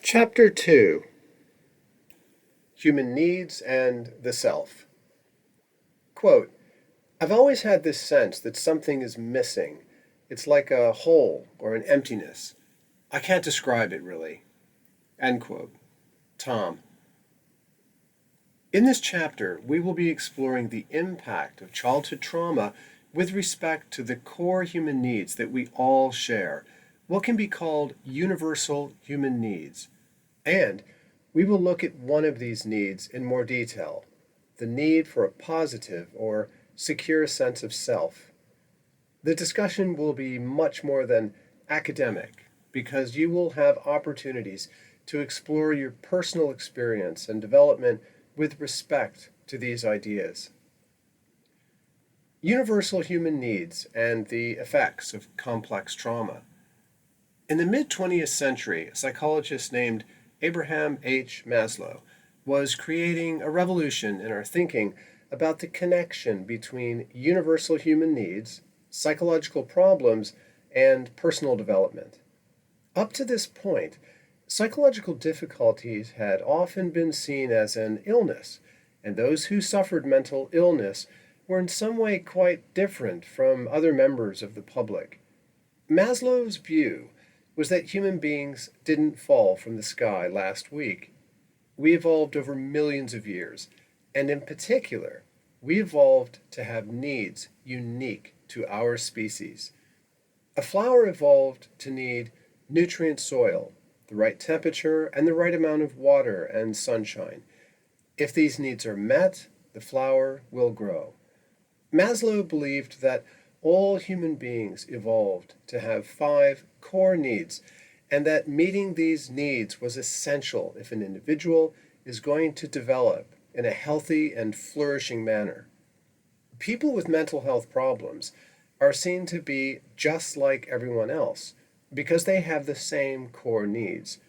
Chapter 2: Human Needs and the Self. Quote, I've always had this sense that something is missing. It's like a hole or an emptiness. I can't describe it really. End quote. Tom. In this chapter, we will be exploring the impact of childhood trauma with respect to the core human needs that we all share, what can be called universal human needs. And we will look at one of these needs in more detail, the need for a positive or secure sense of self. The discussion will be much more than academic because you will have opportunities to explore your personal experience and development with respect to these ideas. Universal human needs and the effects of complex trauma. In the mid-20th century, a psychologist named Abraham H. Maslow was creating a revolution in our thinking about the connection between universal human needs, psychological problems, and personal development. Up to this point, psychological difficulties had often been seen as an illness, and those who suffered mental illness were in some way quite different from other members of the public. Maslow's view was that human beings didn't fall from the sky last week. We evolved over millions of years, and in particular, we evolved to have needs unique to our species. A flower evolved to need nutrient soil, the right temperature, and the right amount of water and sunshine. If these needs are met, the flower will grow. Maslow believed that all human beings evolved to have 5 core needs, and that meeting these needs was essential if an individual is going to develop in a healthy and flourishing manner. People with mental health problems are seen to be just like everyone else because they have the same core needs.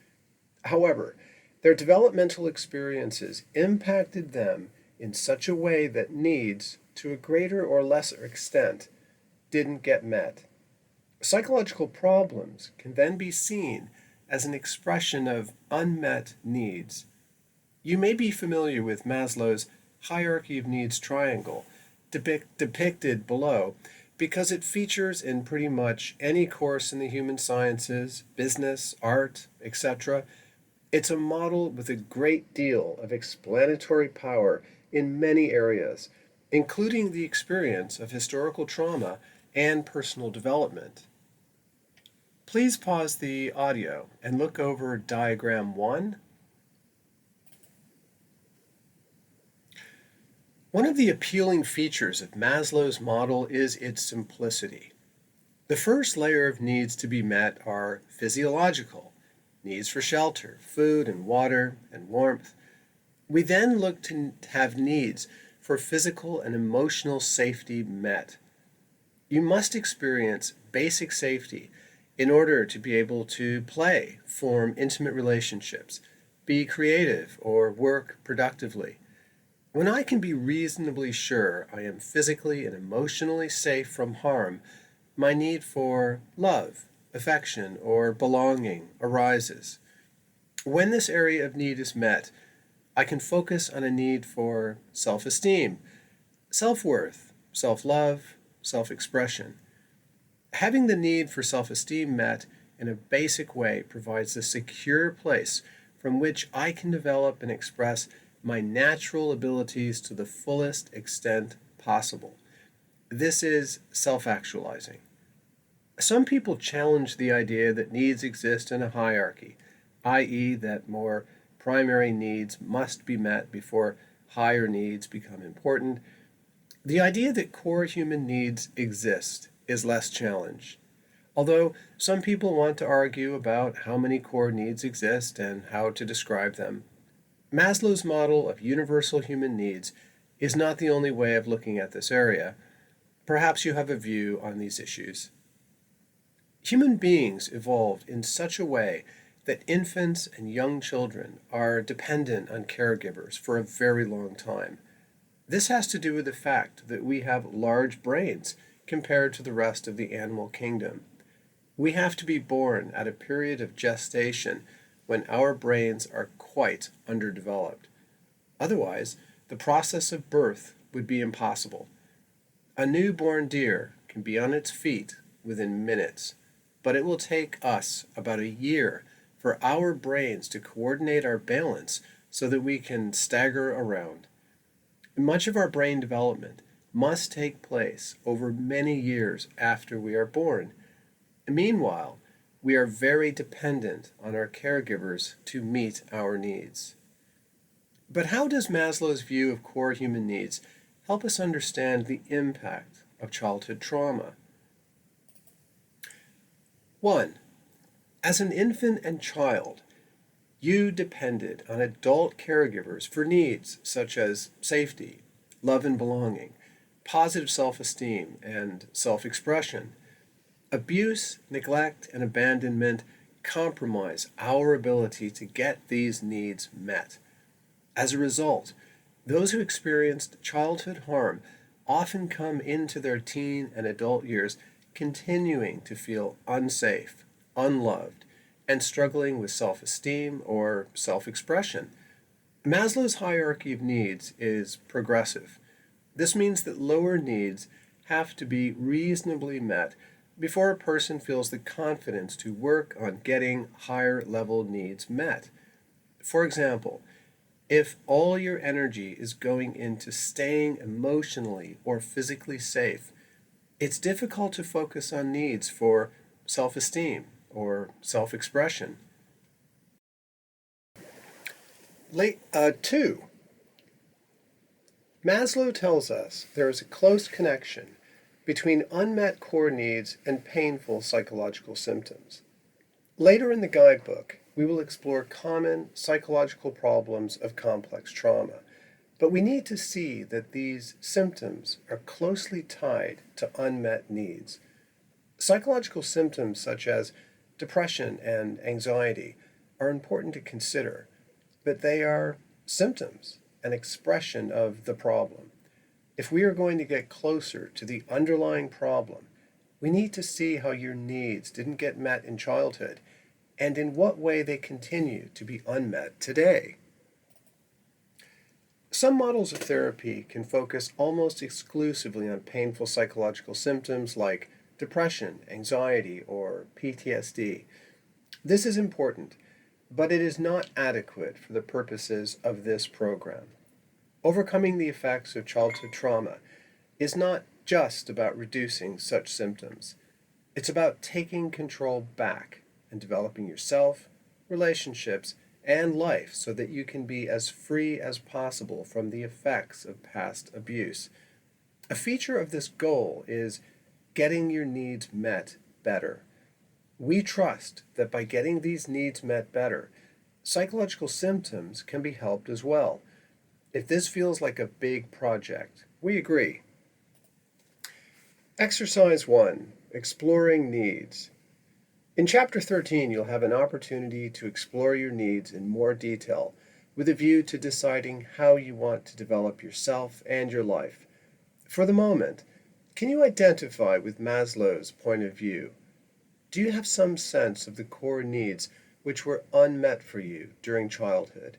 However, their developmental experiences impacted them in such a way that needs, to a greater or lesser extent, didn't get met. Psychological problems can then be seen as an expression of unmet needs. You may be familiar with Maslow's hierarchy of needs triangle, depicted below, because it features in pretty much any course in the human sciences, business, art, etc. It's a model with a great deal of explanatory power in many areas, including the experience of historical trauma and personal development. Please pause the audio and look over diagram 1. One of the appealing features of Maslow's model is its simplicity. The first layer of needs to be met are physiological, needs for shelter, food and water and warmth. We then look to have needs for physical and emotional safety met. You must experience basic safety in order to be able to play, form intimate relationships, be creative, or work productively. When I can be reasonably sure I am physically and emotionally safe from harm, my need for love, affection, or belonging arises. When this area of need is met, I can focus on a need for self-esteem, self-worth, self-love, self-expression. Having the need for self-esteem met in a basic way provides a secure place from which I can develop and express my natural abilities to the fullest extent possible. This is self-actualizing. Some people challenge the idea that needs exist in a hierarchy, i.e., that more primary needs must be met before higher needs become important. The idea that core human needs exist is less challenged, although some people want to argue about how many core needs exist and how to describe them. Maslow's model of universal human needs is not the only way of looking at this area. Perhaps you have a view on these issues. Human beings evolved in such a way that infants and young children are dependent on caregivers for a very long time. This has to do with the fact that we have large brains compared to the rest of the animal kingdom. We have to be born at a period of gestation when our brains are quite underdeveloped. Otherwise, the process of birth would be impossible. A newborn deer can be on its feet within minutes, but it will take us about a year for our brains to coordinate our balance so that we can stagger around. Much of our brain development must take place over many years after we are born. Meanwhile, we are very dependent on our caregivers to meet our needs. But how does Maslow's view of core human needs help us understand the impact of childhood trauma? 1. As an infant and child, you depended on adult caregivers for needs such as safety, love and belonging, positive self-esteem, and self-expression. Abuse, neglect, and abandonment compromise our ability to get these needs met. As a result, those who experienced childhood harm often come into their teen and adult years continuing to feel unsafe, unloved, and struggling with self-esteem or self-expression. Maslow's hierarchy of needs is progressive. This means that lower needs have to be reasonably met before a person feels the confidence to work on getting higher level needs met. For example, if all your energy is going into staying emotionally or physically safe, it's difficult to focus on needs for self-esteem or self-expression. 2. Maslow tells us there is a close connection between unmet core needs and painful psychological symptoms. Later in the guidebook, we will explore common psychological problems of complex trauma, but we need to see that these symptoms are closely tied to unmet needs. Psychological symptoms such as depression and anxiety are important to consider, but they are symptoms, an expression of the problem. If we are going to get closer to the underlying problem, we need to see how your needs didn't get met in childhood and in what way they continue to be unmet today. Some models of therapy can focus almost exclusively on painful psychological symptoms like depression, anxiety, or PTSD. This is important, but it is not adequate for the purposes of this program. Overcoming the effects of childhood trauma is not just about reducing such symptoms. It's about taking control back and developing yourself, relationships, and life so that you can be as free as possible from the effects of past abuse. A feature of this goal is getting your needs met better. We trust that by getting these needs met better, psychological symptoms can be helped as well. If this feels like a big project, we agree. Exercise 1, Exploring Needs. In Chapter 13, you'll have an opportunity to explore your needs in more detail with a view to deciding how you want to develop yourself and your life. For the moment, can you identify with Maslow's point of view? Do you have some sense of the core needs which were unmet for you during childhood?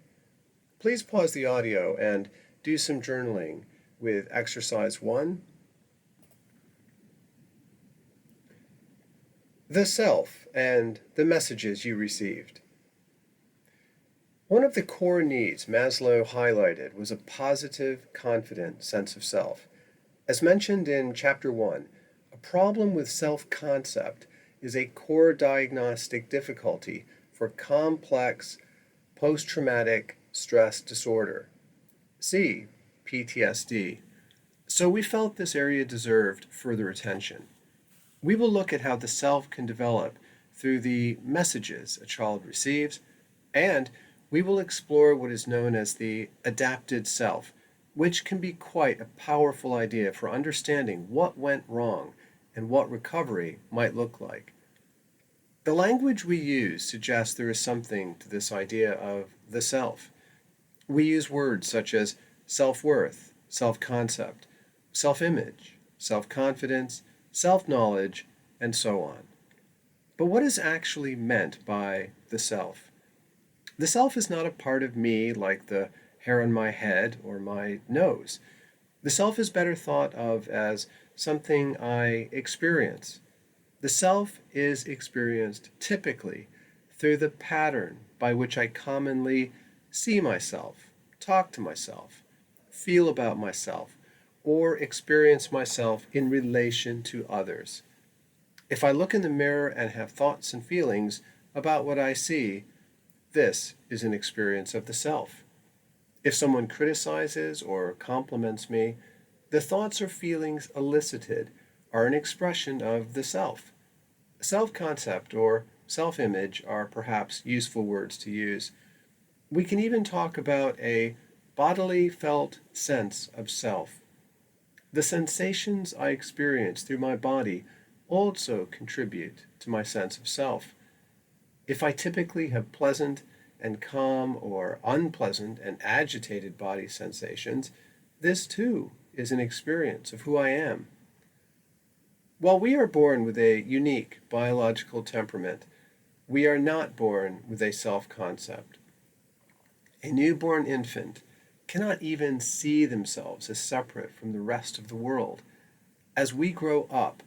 Please pause the audio and do some journaling with Exercise 1. The self and the messages you received. One of the core needs Maslow highlighted was a positive, confident sense of self. As mentioned in Chapter 1, a problem with self-concept is a core diagnostic difficulty for complex post-traumatic stress disorder. See PTSD. So we felt this area deserved further attention. We will look at how the self can develop through the messages a child receives, and we will explore what is known as the adapted self, which can be quite a powerful idea for understanding what went wrong and what recovery might look like. The language we use suggests there is something to this idea of the self. We use words such as self-worth, self-concept, self-image, self-confidence, self-knowledge, and so on. But what is actually meant by the self? The self is not a part of me like the hair on my head or my nose. The self is better thought of as something I experience. The self is experienced typically through the pattern by which I commonly see myself, talk to myself, feel about myself, or experience myself in relation to others. If I look in the mirror and have thoughts and feelings about what I see, this is an experience of the self. If someone criticizes or compliments me, the thoughts or feelings elicited are an expression of the self. Self concept or self image are perhaps useful words to use. We can even talk about a bodily felt sense of self. The sensations I experience through my body also contribute to my sense of self. If I typically have pleasant and calm or unpleasant and agitated body sensations, this too is an experience of who I am. While we are born with a unique biological temperament, we are not born with a self concept. A newborn infant cannot even see themselves as separate from the rest of the world. As we grow up,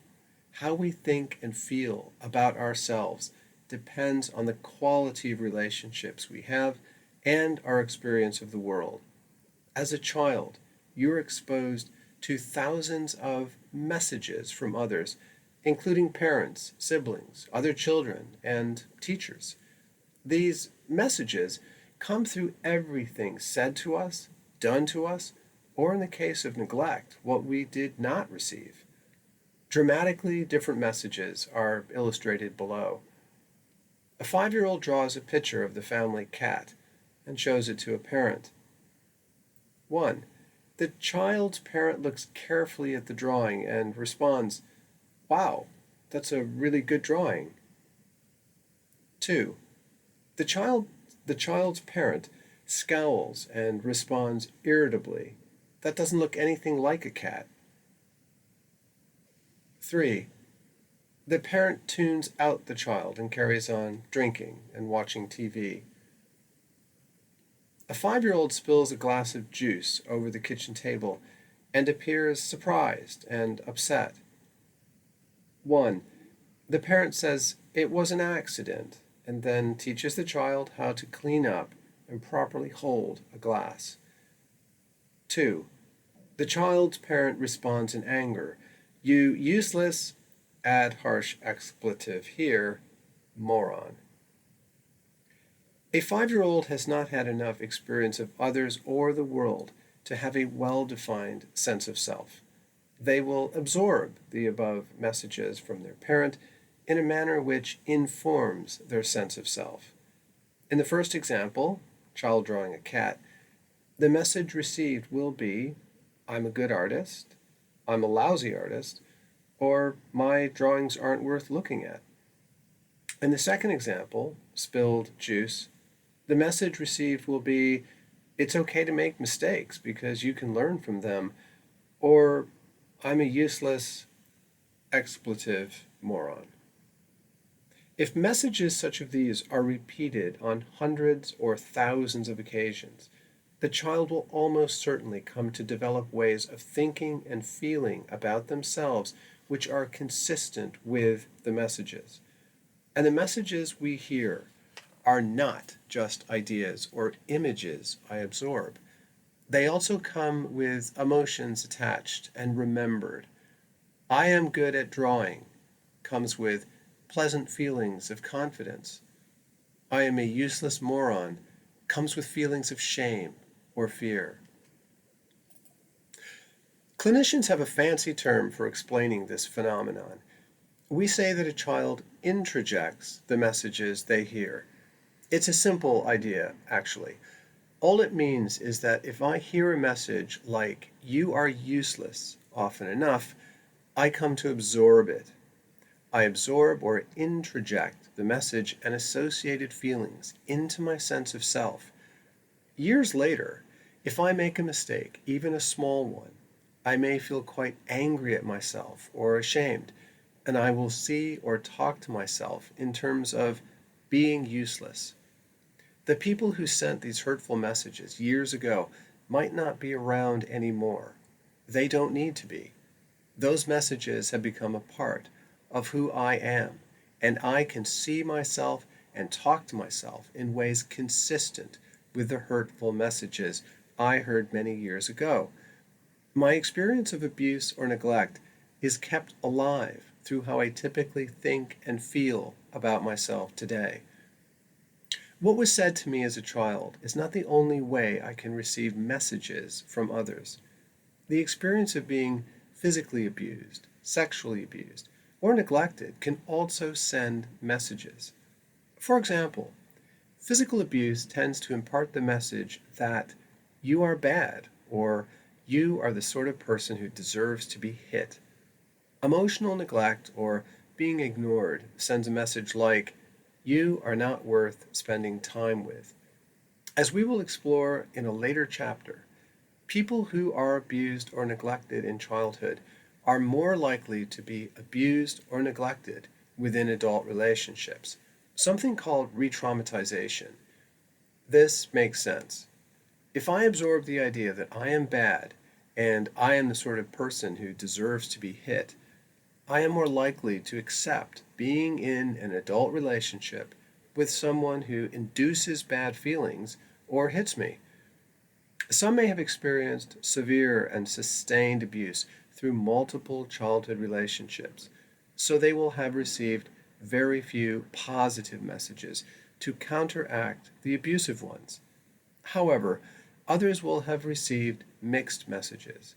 how we think and feel about ourselves depends on the quality of relationships we have and our experience of the world. As a child, you're exposed to thousands of messages from others, including parents, siblings, other children, and teachers. These messages come through everything said to us, done to us, or in the case of neglect, what we did not receive. Dramatically different messages are illustrated below. A 5-year-old draws a picture of the family cat and shows it to a parent. 1. The child's parent looks carefully at the drawing and responds, "Wow, that's a really good drawing." 2. The child the child's parent scowls and responds irritably, "That doesn't look anything like a cat." 3. The parent tunes out the child and carries on drinking and watching TV. A 5-year-old spills a glass of juice over the kitchen table and appears surprised and upset. 1. The parent says it was an accident and then teaches the child how to clean up and properly hold a glass. 2. The child's parent responds in anger, "You useless," add harsh expletive here, "moron." A 5-year-old has not had enough experience of others or the world to have a well-defined sense of self. They will absorb the above messages from their parent in a manner which informs their sense of self. In the first example, child drawing a cat, the message received will be, "I'm a good artist," "I'm a lousy artist," or "my drawings aren't worth looking at." In the second example, spilled juice, the message received will be, "It's okay to make mistakes because you can learn from them," or "I'm a useless," expletive, "moron." If messages such as these are repeated on hundreds or thousands of occasions, the child will almost certainly come to develop ways of thinking and feeling about themselves which are consistent with the messages. And the messages we hear are not just ideas or images I absorb. They also come with emotions attached and remembered. "I am good at drawing" comes with pleasant feelings of confidence. "I am a useless moron" comes with feelings of shame or fear. Clinicians have a fancy term for explaining this phenomenon. We say that a child introjects the messages they hear. It's a simple idea, actually. All it means is that if I hear a message like "you are useless" often enough, I come to absorb it. I absorb or introject the message and associated feelings into my sense of self. Years later, if I make a mistake, even a small one, I may feel quite angry at myself or ashamed, and I will see or talk to myself in terms of being useless. The people who sent these hurtful messages years ago might not be around anymore. They don't need to be. Those messages have become a part of who I am, and I can see myself and talk to myself in ways consistent with the hurtful messages I heard many years ago. My experience of abuse or neglect is kept alive through how I typically think and feel about myself today. What was said to me as a child is not the only way I can receive messages from others. The experience of being physically abused, sexually abused, or neglected can also send messages. For example, physical abuse tends to impart the message that you are bad or you are the sort of person who deserves to be hit. Emotional neglect or being ignored sends a message like, you are not worth spending time with. As we will explore in a later chapter, people who are abused or neglected in childhood are more likely to be abused or neglected within adult relationships, something called re-traumatization. This makes sense. If I absorb the idea that I am bad and I am the sort of person who deserves to be hit, I am more likely to accept being in an adult relationship with someone who induces bad feelings or hits me. Some may have experienced severe and sustained abuse through multiple childhood relationships, so they will have received very few positive messages to counteract the abusive ones. However, others will have received mixed messages,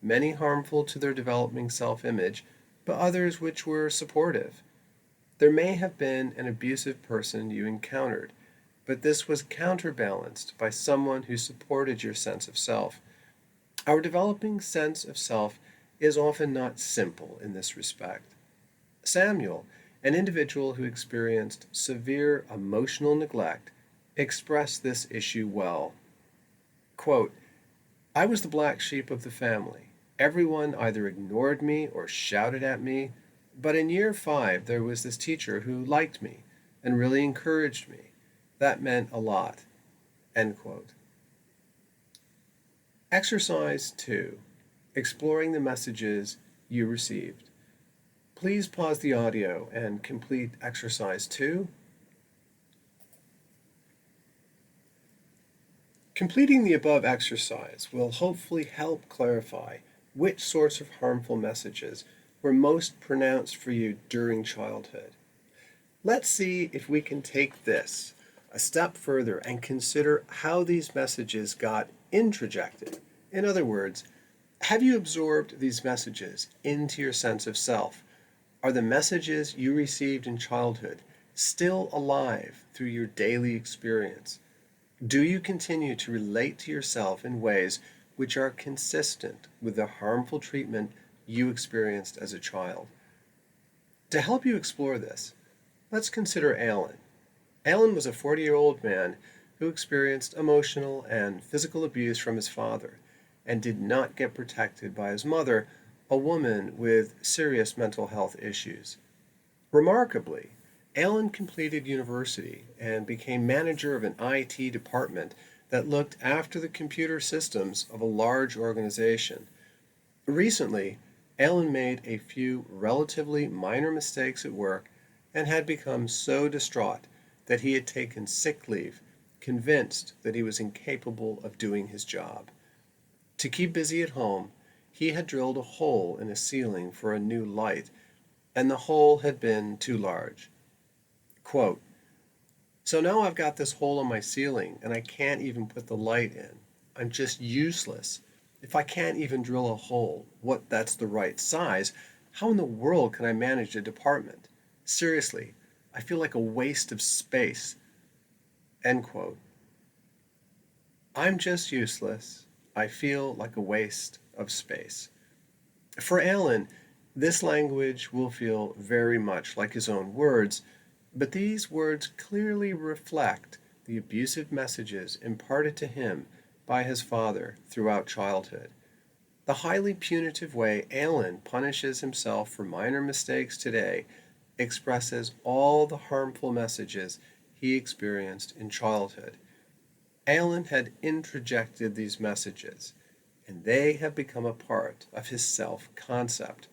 many harmful to their developing self-image, but others which were supportive. There may have been an abusive person you encountered, but this was counterbalanced by someone who supported your sense of self. Our developing sense of self is often not simple in this respect. Samuel, an individual who experienced severe emotional neglect, expressed this issue well. Quote, I was the black sheep of the family. Everyone either ignored me or shouted at me, but in year 5 there was this teacher who liked me and really encouraged me. That meant a lot. End quote. Exercise 2. Exploring the messages you received. Please pause the audio and complete exercise 2. Completing the above exercise will hopefully help clarify which sorts of harmful messages were most pronounced for you during childhood. Let's see if we can take this a step further and consider how these messages got introjected. In other words, have you absorbed these messages into your sense of self? Are the messages you received in childhood still alive through your daily experience? Do you continue to relate to yourself in ways which are consistent with the harmful treatment you experienced as a child? To help you explore this, let's consider Alan. Alan was a 40-year-old man who experienced emotional and physical abuse from his father and did not get protected by his mother, a woman with serious mental health issues. Remarkably, Alan completed university and became manager of an IT department that looked after the computer systems of a large organization. Recently, Alan made a few relatively minor mistakes at work and had become so distraught that he had taken sick leave, convinced that he was incapable of doing his job. To keep busy at home, he had drilled a hole in a ceiling for a new light, and the hole had been too large. Quote, so now I've got this hole in my ceiling and I can't even put the light in. I'm just useless. If I can't even drill a hole, that's the right size, how in the world can I manage a department? Seriously, I feel like a waste of space. End quote. I'm just useless. I feel like a waste of space. For Alan, this language will feel very much like his own words, but these words clearly reflect the abusive messages imparted to him by his father throughout childhood. The highly punitive way Alan punishes himself for minor mistakes today expresses all the harmful messages he experienced in childhood. Alan had introjected these messages, and they have become a part of his self concept.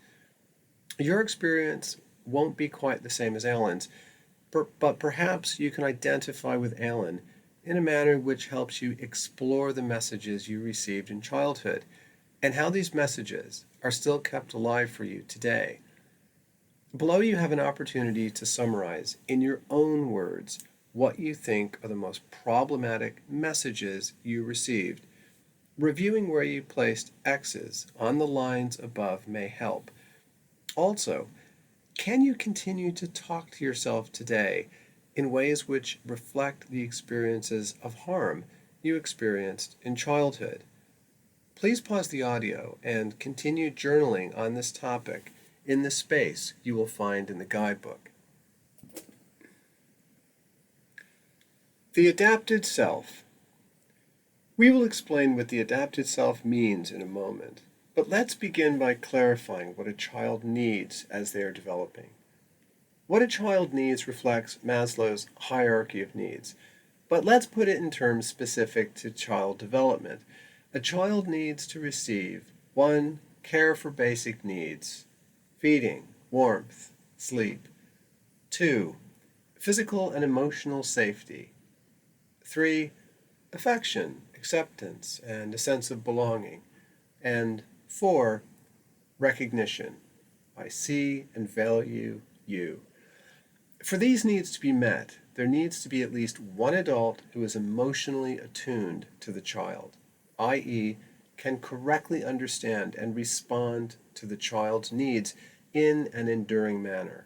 Your experience won't be quite the same as Alan's, but perhaps you can identify with Alan in a manner which helps you explore the messages you received in childhood and how these messages are still kept alive for you today. Below, you have an opportunity to summarize in your own words what you think are the most problematic messages you received. Reviewing where you placed X's on the lines above may help. Also, can you continue to talk to yourself today in ways which reflect the experiences of harm you experienced in childhood? Please pause the audio and continue journaling on this topic in the space you will find in the guidebook. The adapted self. We will explain what the adapted self means in a moment, but let's begin by clarifying what a child needs as they are developing. What a child needs reflects Maslow's hierarchy of needs, but let's put it in terms specific to child development. A child needs to receive 1. Care for basic needs, feeding, warmth, sleep. 2. Physical and emotional safety. 3. Affection, acceptance, and a sense of belonging. And 4. Recognition. I see and value you. For these needs to be met, there needs to be at least one adult who is emotionally attuned to the child, i.e., can correctly understand and respond to the child's needs in an enduring manner.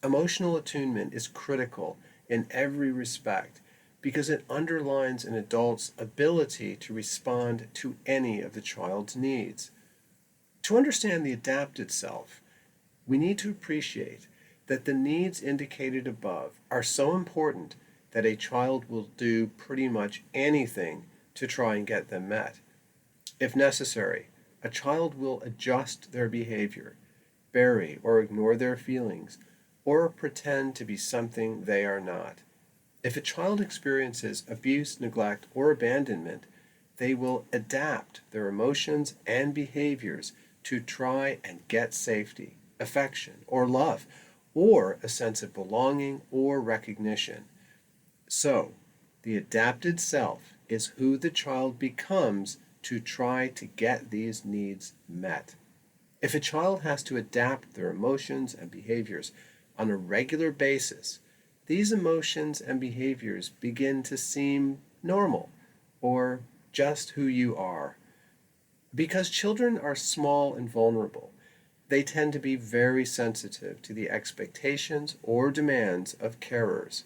Emotional attunement is critical in every respect because it underlines an adult's ability to respond to any of the child's needs. To understand the adapted self, we need to appreciate that the needs indicated above are so important that a child will do pretty much anything to try and get them met. If necessary, a child will adjust their behavior, bury or ignore their feelings, or pretend to be something they are not. If a child experiences abuse, neglect, or abandonment, they will adapt their emotions and behaviors to try and get safety, affection, or love, or a sense of belonging or recognition. So, the adapted self is who the child becomes to try to get these needs met. If a child has to adapt their emotions and behaviors on a regular basis, these emotions and behaviors begin to seem normal or just who you are. Because children are small and vulnerable, they tend to be very sensitive to the expectations or demands of carers.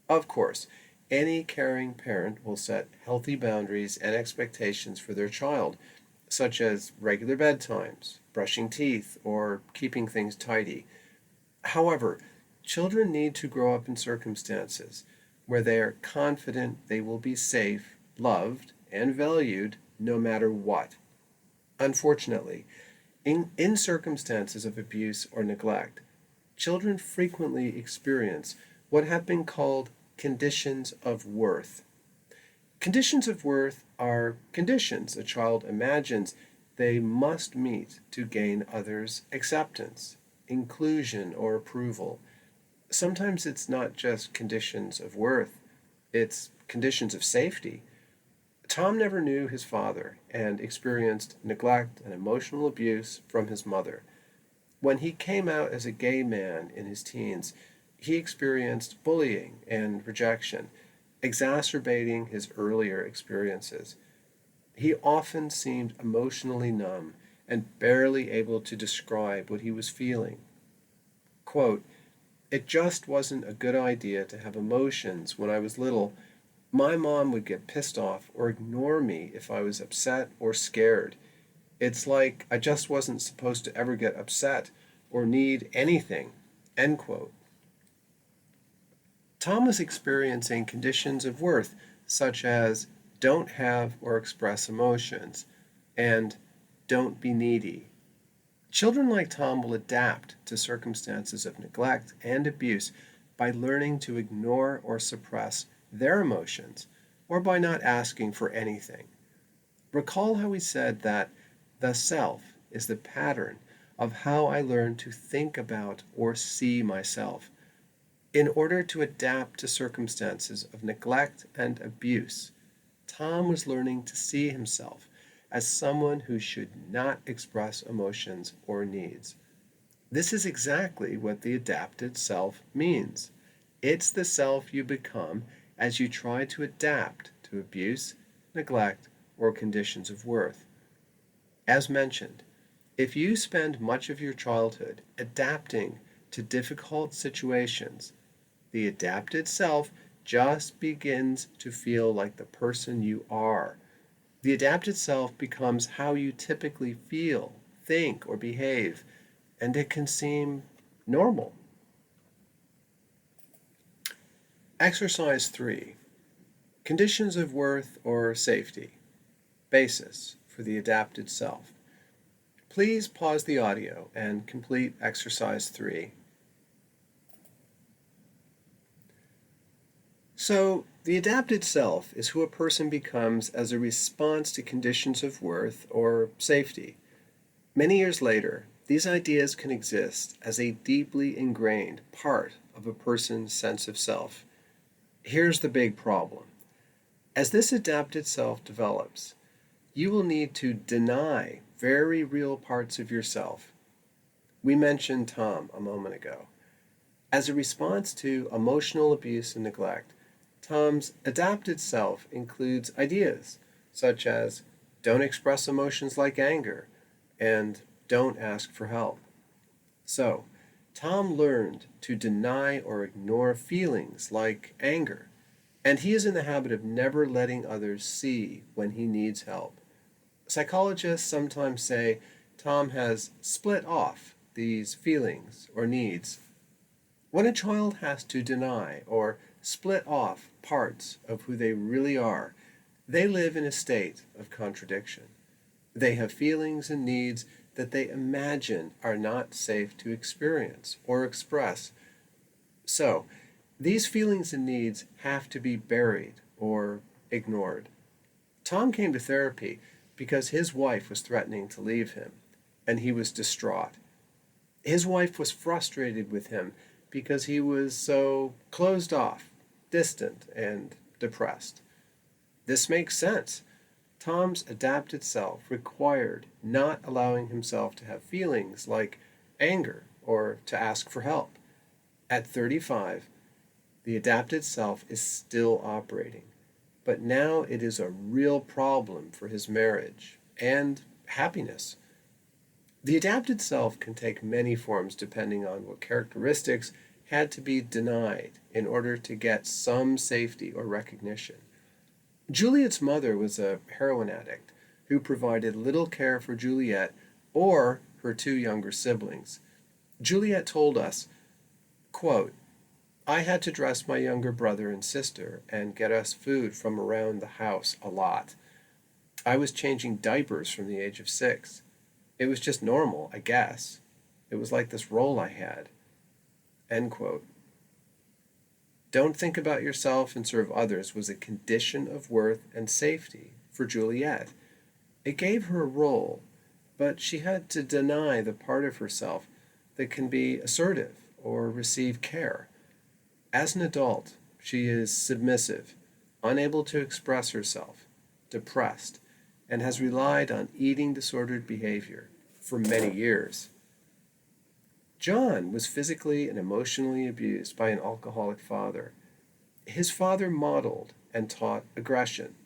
Of course, any caring parent will set healthy boundaries and expectations for their child, such as regular bedtimes, brushing teeth, or keeping things tidy. However, children need to grow up in circumstances where they are confident they will be safe, loved, and valued no matter what. Unfortunately, in circumstances of abuse or neglect, children frequently experience what have been called conditions of worth. Conditions of worth are conditions a child imagines they must meet to gain others' acceptance, inclusion, or approval. Sometimes it's not just conditions of worth, it's conditions of safety. Tom never knew his father and experienced neglect and emotional abuse from his mother. When he came out as a gay man in his teens, he experienced bullying and rejection, exacerbating his earlier experiences. He often seemed emotionally numb and barely able to describe what he was feeling. Quote, "It just wasn't a good idea to have emotions when I was little. My mom would get pissed off or ignore me if I was upset or scared. It's like I just wasn't supposed to ever get upset or need anything." End quote. Tom was experiencing conditions of worth such as don't have or express emotions and don't be needy. Children like Tom will adapt to circumstances of neglect and abuse by learning to ignore or suppress their emotions or by not asking for anything. Recall how we said that the self is the pattern of how I learn to think about or see myself. In order to adapt to circumstances of neglect and abuse, Tom was learning to see himself as someone who should not express emotions or needs. This is exactly what the adapted self means. It's the self you become as you try to adapt to abuse, neglect, or conditions of worth. As mentioned, if you spend much of your childhood adapting to difficult situations, the adapted self just begins to feel like the person you are. The adapted self becomes how you typically feel, think, or behave, and it can seem normal. Exercise 3. Conditions of worth or safety. Basis for the adapted self. Please pause the audio and complete exercise 3. So, the adapted self is who a person becomes as a response to conditions of worth or safety. Many years later, these ideas can exist as a deeply ingrained part of a person's sense of self. Here's the big problem. As this adapted self develops, you will need to deny very real parts of yourself. We mentioned Tom a moment ago. As a response to emotional abuse and neglect, Tom's adapted self includes ideas such as don't express emotions like anger and don't ask for help. So, Tom learned to deny or ignore feelings like anger, and he is in the habit of never letting others see when he needs help. Psychologists sometimes say Tom has split off these feelings or needs. When a child has to deny or split off parts of who they really are, they live in a state of contradiction. They have feelings and needs that they imagine are not safe to experience or express. So, these feelings and needs have to be buried or ignored. Tom came to therapy because his wife was threatening to leave him, and he was distraught. His wife was frustrated with him because he was so closed off, distant, and depressed. This makes sense. Tom's adapted self required not allowing himself to have feelings like anger or to ask for help. At 35, the adapted self is still operating, but now it is a real problem for his marriage and happiness. The adapted self can take many forms depending on what characteristics had to be denied in order to get some safety or recognition. Juliet's mother was a heroin addict who provided little care for Juliet or her two younger siblings. Juliet told us, quote, I had to dress my younger brother and sister and get us food from around the house a lot. I was changing diapers from the age of 6. It was just normal, I guess. It was like this role I had. End quote. Don't think about yourself and serve others was a condition of worth and safety for Juliet. It gave her a role, but she had to deny the part of herself that can be assertive or receive care. As an adult, she is submissive, unable to express herself, depressed, and has relied on eating disordered behavior for many years. John was physically and emotionally abused by an alcoholic father. His father modeled and taught aggression,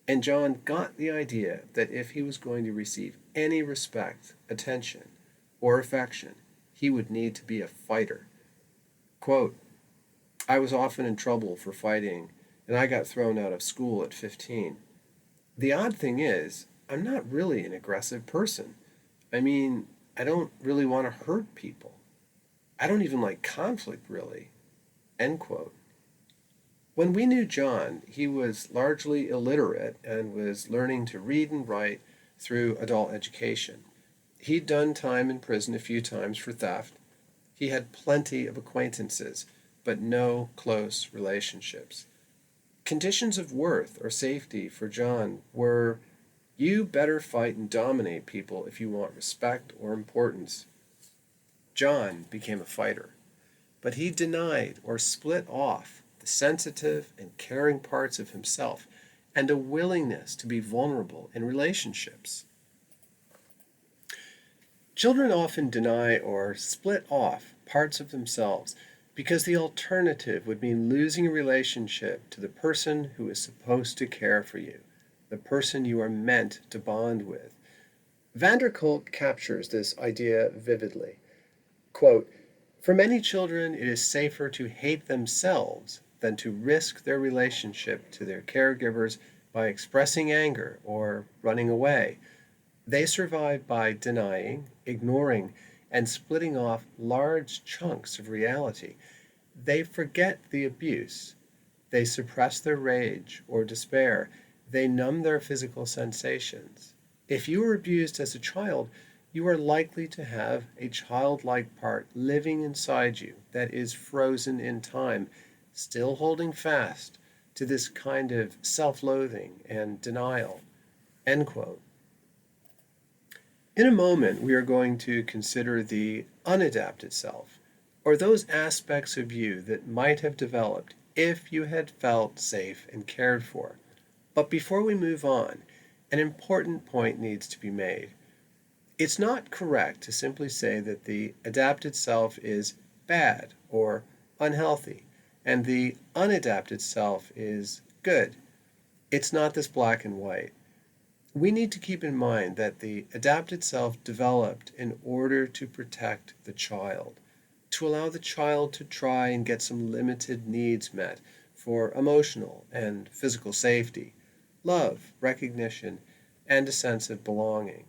and John got the idea that if he was going to receive any respect, attention, or affection, he would need to be a fighter. Quote, I was often in trouble for fighting, and I got thrown out of school at 15. The odd thing is, I'm not really an aggressive person. I mean, I don't really want to hurt people. I don't even like conflict, really. End quote. When we knew John, he was largely illiterate and was learning to read and write through adult education. He'd done time in prison a few times for theft. He had plenty of acquaintances, but no close relationships. Conditions of worth or safety for John were: you better fight and dominate people if you want respect or importance. John became a fighter, but he denied or split off the sensitive and caring parts of himself and a willingness to be vulnerable in relationships. Children often deny or split off parts of themselves because the alternative would mean losing a relationship to the person who is supposed to care for you, the person you are meant to bond with. Van der Kolk captures this idea vividly. Quote, "For many children, it is safer to hate themselves than to risk their relationship to their caregivers by expressing anger or running away. They survive by denying, ignoring, and splitting off large chunks of reality. They forget the abuse. They suppress their rage or despair. They numb their physical sensations. If you were abused as a child, you are likely to have a childlike part living inside you that is frozen in time, still holding fast to this kind of self-loathing and denial." End quote. In a moment, we are going to consider the unadapted self, or those aspects of you that might have developed if you had felt safe and cared for. But before we move on, an important point needs to be made. It's not correct to simply say that the adapted self is bad or unhealthy, and the unadapted self is good. It's not this black and white. We need to keep in mind that the adapted self developed in order to protect the child, to allow the child to try and get some limited needs met for emotional and physical safety, love, recognition, and a sense of belonging.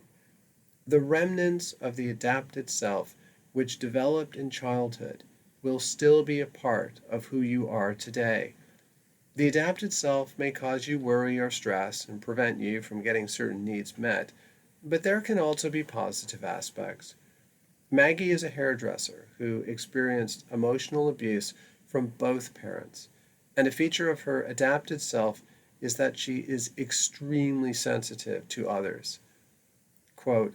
The remnants of the adapted self which developed in childhood will still be a part of who you are today. The adapted self may cause you worry or stress and prevent you from getting certain needs met, but there can also be positive aspects. Maggie is a hairdresser who experienced emotional abuse from both parents, and a feature of her adapted self is that she is extremely sensitive to others. Quote,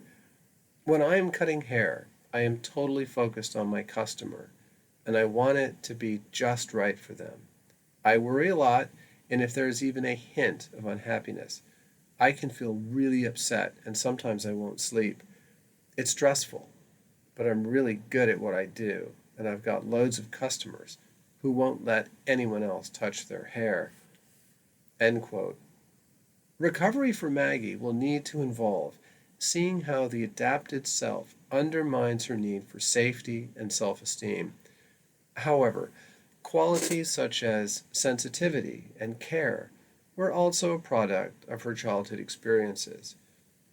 "When I am cutting hair, I am totally focused on my customer, and I want it to be just right for them. I worry a lot, and if there is even a hint of unhappiness, I can feel really upset, and sometimes I won't sleep. It's stressful, but I'm really good at what I do, and I've got loads of customers who won't let anyone else touch their hair." End quote. Recovery for Maggie will need to involve seeing how the adapted self undermines her need for safety and self-esteem. However, qualities such as sensitivity and care were also a product of her childhood experiences.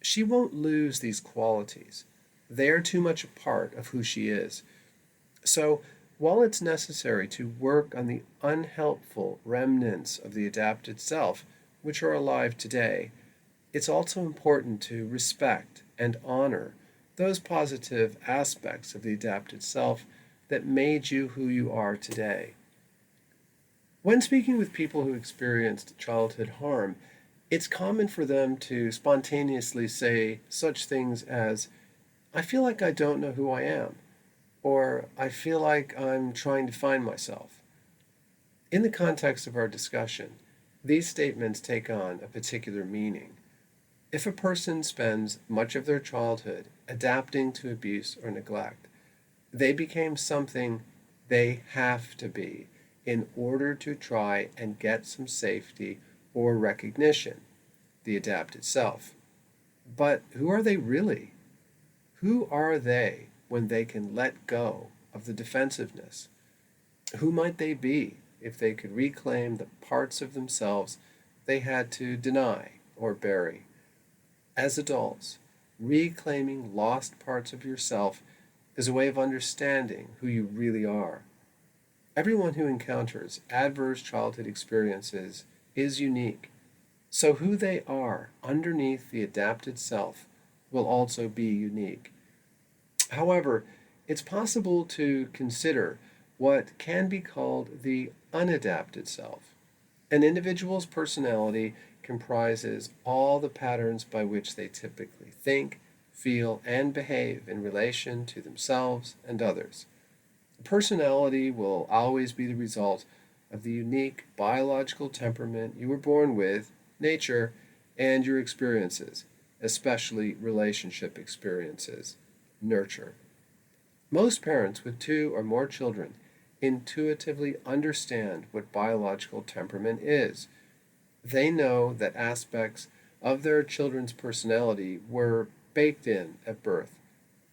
She won't lose these qualities. They are too much a part of who she is. So, while it's necessary to work on the unhelpful remnants of the adapted self, which are alive today, it's also important to respect and honor those positive aspects of the adapted self that made you who you are today. When speaking with people who experienced childhood harm, it's common for them to spontaneously say such things as, "I feel like I don't know who I am," or "I feel like I'm trying to find myself." In the context of our discussion, these statements take on a particular meaning. If a person spends much of their childhood adapting to abuse or neglect, they became something they have to be in order to try and get some safety or recognition, the adapted self. But who are they really? Who are they when they can let go of the defensiveness? Who might they be if they could reclaim the parts of themselves they had to deny or bury? As adults, reclaiming lost parts of yourself is a way of understanding who you really are. Everyone who encounters adverse childhood experiences is unique, so who they are underneath the adapted self will also be unique. However, it's possible to consider what can be called the unadapted self. An individual's personality comprises all the patterns by which they typically think, feel, and behave in relation to themselves and others. Personality will always be the result of the unique biological temperament you were born with, nature, and your experiences, especially relationship experiences, nurture. Most parents with two or more children intuitively understand what biological temperament is. They know that aspects of their children's personality were baked in at birth.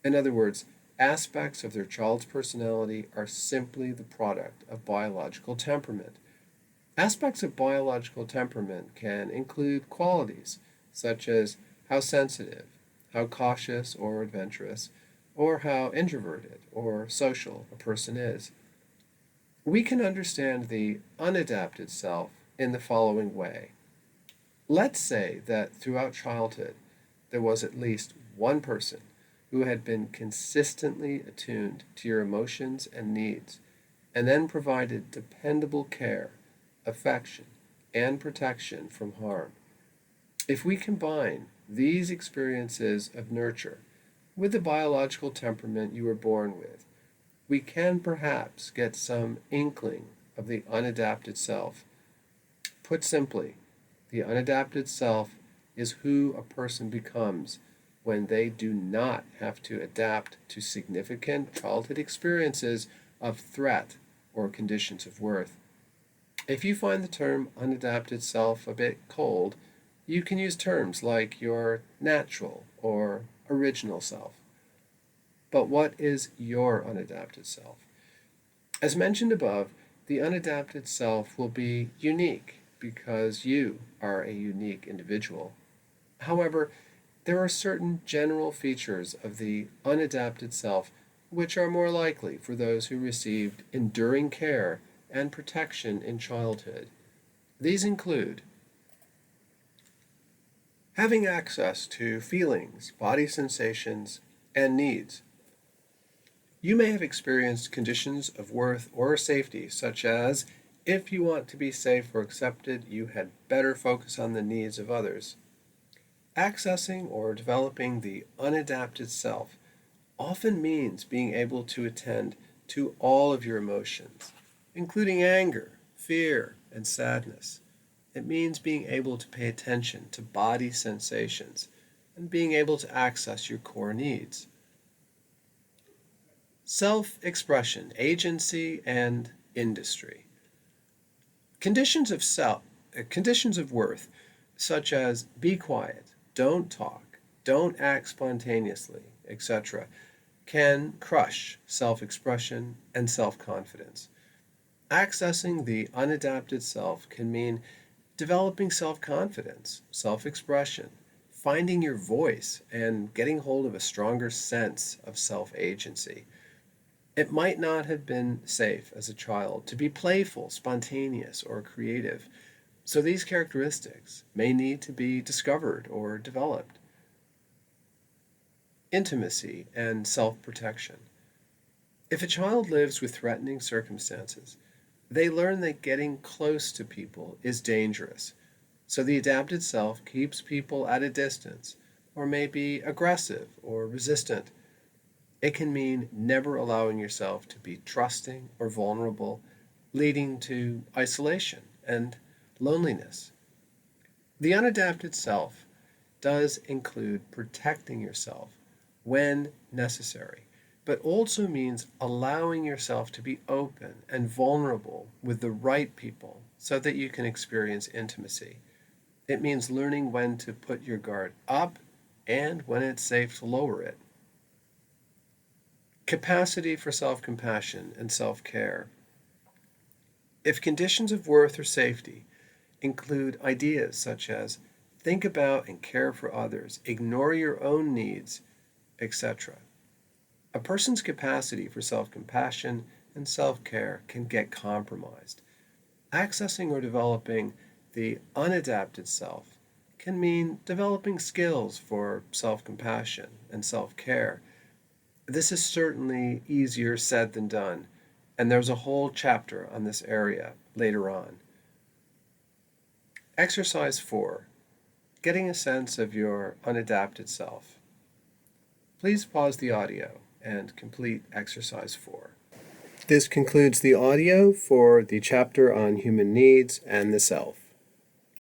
In other words, aspects of their child's personality are simply the product of biological temperament. Aspects of biological temperament can include qualities such as how sensitive, how cautious or adventurous, or how introverted or social a person is. We can understand the unadapted self in the following way. Let's say that throughout childhood there was at least one person who had been consistently attuned to your emotions and needs, and then provided dependable care, affection, and protection from harm. If we combine these experiences of nurture with the biological temperament you were born with, we can perhaps get some inkling of the unadapted self. Put simply, the unadapted self is who a person becomes when they do not have to adapt to significant childhood experiences of threat or conditions of worth. If you find the term unadapted self a bit cold, you can use terms like your natural or original self. But what is your unadapted self? As mentioned above, the unadapted self will be unique because you are a unique individual. However, there are certain general features of the unadapted self which are more likely for those who received enduring care and protection in childhood. These include having access to feelings, body sensations, and needs. You may have experienced conditions of worth or safety, such as if you want to be safe or accepted, you had better focus on the needs of others. Accessing or developing the unadapted self often means being able to attend to all of your emotions, including anger, fear, and sadness. It means being able to pay attention to body sensations and being able to access your core needs. Self expression, agency, and industry. Conditions of conditions of worth, such as be quiet, don't talk, don't act spontaneously, etc., can crush self expression and self confidence. Accessing the unadapted self can mean developing self confidence, self expression, finding your voice, and getting hold of a stronger sense of self agency. It might not have been safe as a child to be playful, spontaneous, or creative, so these characteristics may need to be discovered or developed. Intimacy and self protection. If a child lives with threatening circumstances, they learn that getting close to people is dangerous, so the adapted self keeps people at a distance, or may be aggressive or resistant. It can mean never allowing yourself to be trusting or vulnerable, leading to isolation and loneliness. The unadapted self does include protecting yourself when necessary, but also means allowing yourself to be open and vulnerable with the right people so that you can experience intimacy. It means learning when to put your guard up and when it's safe to lower it. Capacity for self compassion and self care. If conditions of worth or safety include ideas such as think about and care for others, ignore your own needs, etc., a person's capacity for self compassion and self care can get compromised. Accessing or developing the unadapted self can mean developing skills for self compassion and self care. This is certainly easier said than done. And there's a whole chapter on this area later on. Exercise 4. Getting a sense of your unadapted self. Please pause the audio and complete exercise 4. This concludes the audio for the chapter on human needs and the self.